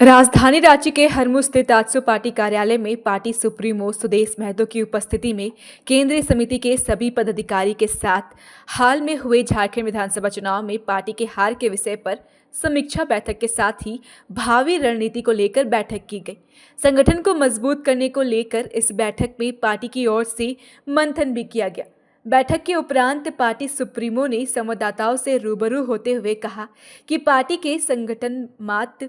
राजधानी रांची के हरमू स्थित आजसू पार्टी कार्यालय में पार्टी सुप्रीमो सुदेश महतो की उपस्थिति में केंद्रीय समिति के सभी पदाधिकारी के साथ हाल में हुए झारखंड विधानसभा चुनाव में पार्टी के हार के विषय पर समीक्षा बैठक के साथ ही भावी रणनीति को लेकर बैठक की गई। संगठन को मजबूत करने को लेकर इस बैठक में पार्टी की ओर से मंथन भी किया गया। बैठक के उपरांत पार्टी सुप्रीमो ने संवाददाताओं से रूबरू होते हुए कहा कि पार्टी के संगठन मात्र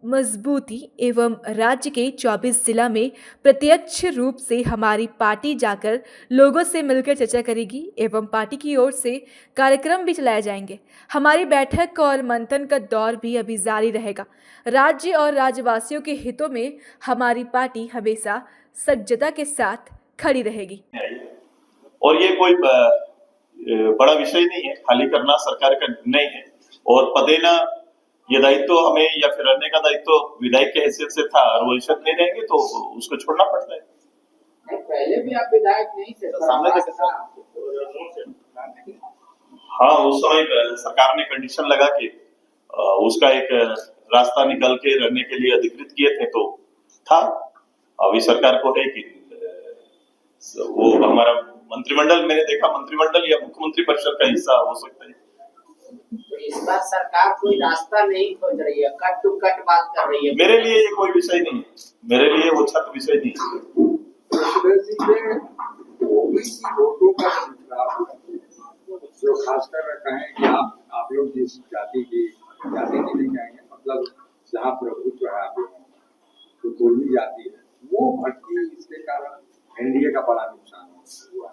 मजबूती एवं राज्य के 24 जिला में प्रत्यक्ष रूप से हमारी पार्टी जाकर लोगों से मिलकर चर्चा करेगी एवं पार्टी की ओर से कार्यक्रम भी चलाए जाएंगे। हमारी बैठक और मंथन का दौर भी अभी जारी रहेगा। राज्य और राज्यवासियों के हितों में हमारी पार्टी हमेशा सजगता के साथ खड़ी रहेगी। और ये कोई बड़ा विषय नहीं है, खाली करना सरकार का निर्णय है और पदेना ये दायित्व हमें या फिर रहने का दायित्व विधायक के हैसियत से था और वो इज्जत नहीं रहेंगे तो उसको छोड़ना पड़ता है। पहले भी आप विधायक नहीं थे तो सामने हाँ, उस समय सरकार ने कंडीशन लगा के उसका एक रास्ता निकल के रहने के लिए अधिकृत किए थे तो था। अभी सरकार को है कि वो हमारा मंत्रिमंडल, मैंने देखा मंत्रिमंडल या मुख्यमंत्री परिषद का हिस्सा हो सकता है। इस बार सरकार कोई रास्ता नहीं खोज रही है, कट टू कट बात कर रही है। मेरे लिए ये कोई विषय नहीं है, मेरे लिए वो छत विषय नहीं है। ओबीसी वोटों का जो खासकर कहें कि आप लोग जिस जाति की नहीं कहेंगे, मतलब जहाँ प्रभुत्व है आप लोगों तो दोनों जाति है, वो भटकी, इसके कारण एनडीए का बड़ा नुकसान हुआ।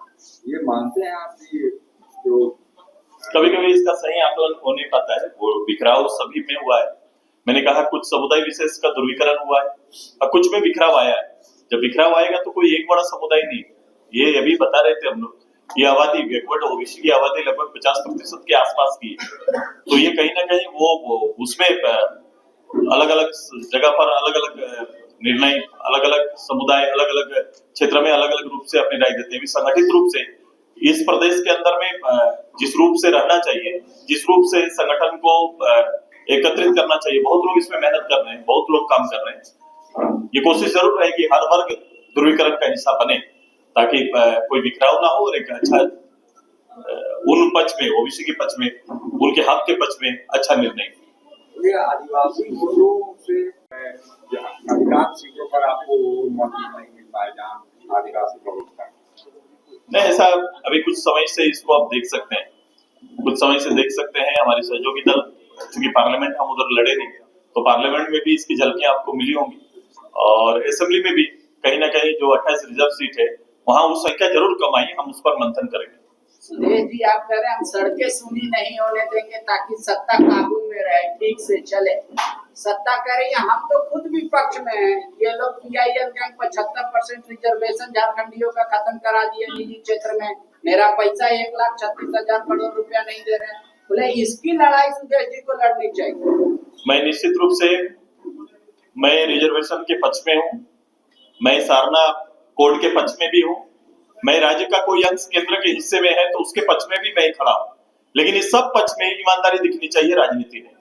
ये मानते हैं आप कि जो कभी कभी इसका सही आकलन हो नहीं पाता है, वो बिखराव सभी में हुआ है। मैंने कहा कुछ समुदाय विशेष का ध्रुवीकरण हुआ है और कुछ में बिखराव आया है। जब बिखराव आएगा तो कोई एक बड़ा समुदाय नहीं, ये अभी बता रहे थे हम लोग, ये आबादी बैकवर्ड ओबीसी की आबादी लगभग 50% के आसपास की है। तो ये कहीं ना कहीं वो उसमें अलग अलग जगह पर अलग अलग निर्णय, अलग अलग समुदाय अलग अलग क्षेत्र में अलग अलग रूप से अपनी राय देते हैं। संगठित रूप से इस प्रदेश के अंदर में जिस रूप से रहना चाहिए, जिस रूप से संगठन को एकत्रित करना चाहिए, बहुत लोग इसमें मेहनत कर रहे हैं, बहुत लोग काम कर रहे हैं। ये कोशिश जरूर रहेगी हर वर्ग ध्रुवीकरण का हिस्सा बने ताकि कोई बिखराव ना हो और एक अच्छा उन पक्ष में, ओबीसी के पक्ष में, उनके हक के पक्ष में अच्छा निर्णय। ये आदिवासी वोटों से अधिकांश सीटों पर आपको मौजूद नहीं मिल पाए जहाँ आदिवासी लोग नहीं, ऐसा अभी कुछ समय से इसको आप देख सकते हैं, कुछ समय से देख सकते हैं। हमारे सहयोगी दल, क्योंकि पार्लियामेंट हम उधर लड़े नहीं, तो पार्लियामेंट में भी इसकी झलकियां आपको मिली होंगी और असेंबली में भी कहीं ना कहीं जो 28 रिजर्व सीट है वहां उस संख्या जरूर कम आई, हम उस पर मंथन करेंगे। सुदेश जी, आप कह रहे हैं हम सड़कें सुनी नहीं होने देंगे ताकि सत्ता काबू में रहे, ठीक से चले। सत्ता कह रही है हम तो खुद विपक्ष में हैं। ये लोग पीआईएल गैंग 75% रिजर्वेशन झारखंडियों का खत्म करा दिए निजी क्षेत्र में। मेरा पैसा 1,36,000 करोड़ रुपया नहीं दे रहे हैं। बोले इसकी लड़ाई सुदेश जी को लड़नी चाहिए। मैं निश्चित रूप से मैं रिजर्वेशन के पक्ष में हूँ, मैं सारना कोड के पक्ष में भी हूँ, मैं राज्य का कोई अंश केंद्र के हिस्से में है तो उसके पक्ष में भी मैं खड़ा हूँ। लेकिन इस सब पक्ष में ईमानदारी दिखनी चाहिए, राजनीति में,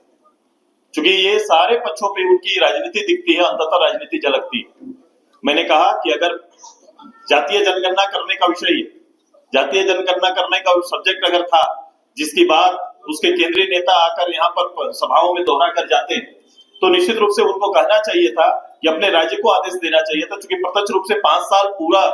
क्योंकि ये सारे पक्षों पे उनकी राजनीति दिखती है, अंततः राजनीति झलकती है। मैंने कहा कि अगर जातीय जनगणना करने का विषय, जातीय जनगणना करने का सब्जेक्ट अगर था जिसकी बात उसके केंद्रीय नेता आकर यहाँ पर सभाओं में दोहरा कर जाते हैं, तो निश्चित रूप से उनको कहना चाहिए था कि अपने राज्य को आदेश देना चाहिए था। क्योंकि प्रत्यक्ष रूप से 5 साल पूरा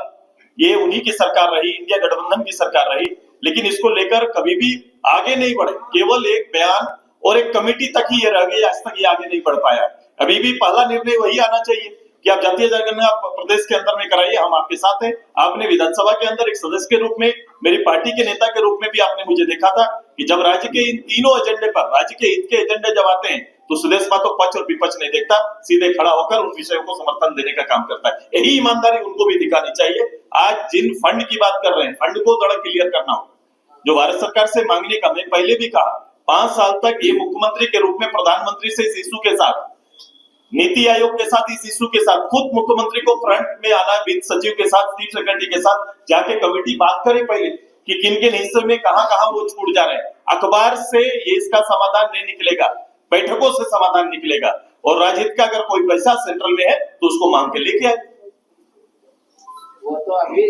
ये उन्हीं की सरकार रही, इंडिया गठबंधन की सरकार रही, लेकिन इसको लेकर कभी भी आगे नहीं बढ़े। केवल एक बयान और एक कमेटी तक ही ये रह गई, आज तक ये आगे नहीं बढ़ पाया। अभी भी पहला निर्णय वही आना चाहिए कि आप जातीय जनगणना प्रदेश के अंदर में कराइए, हम आपके साथ हैं। आपने विधानसभा के अंदर एक सदस्य के रूप में, मेरी पार्टी के नेता के रूप में भी आपने मुझे देखा था कि जब राज्य के इन तीनों एजेंडे पर, राज्य के हित के एजेंडे जब आते हैं तो सुदेश महतो पक्ष और विपक्ष नहीं देखता, सीधे खड़ा होकर उन विषयों को समर्थन देने का काम करता है। यही ईमानदारी उनको भी दिखानी चाहिए। आज जिन फंड की बात कर रहे हैं, फंड को थोड़ा क्लियर करना हो, जो भारत सरकार से मांगने का, मैं पहले भी कहा 5 साल तक ये मुख्यमंत्री के रूप में प्रधानमंत्री से इस इशू के साथ, नीति आयोग के साथ इस इशू के साथ, खुद मुख्यमंत्री को फ्रंट में आना, वित्त सचिव के साथ, चीफ सेक्रेटरी के साथ जाके कमेटी बात करे पहले कि किन किन हिस्से में कहां वो छूट जा रहे हैं। अखबार से ये इसका समाधान नहीं निकलेगा, बैठकों से समाधान निकलेगा। और राजहित का अगर कोई पैसा सेंट्रल में है तो उसको मांग के लेके आए। वो तो अभी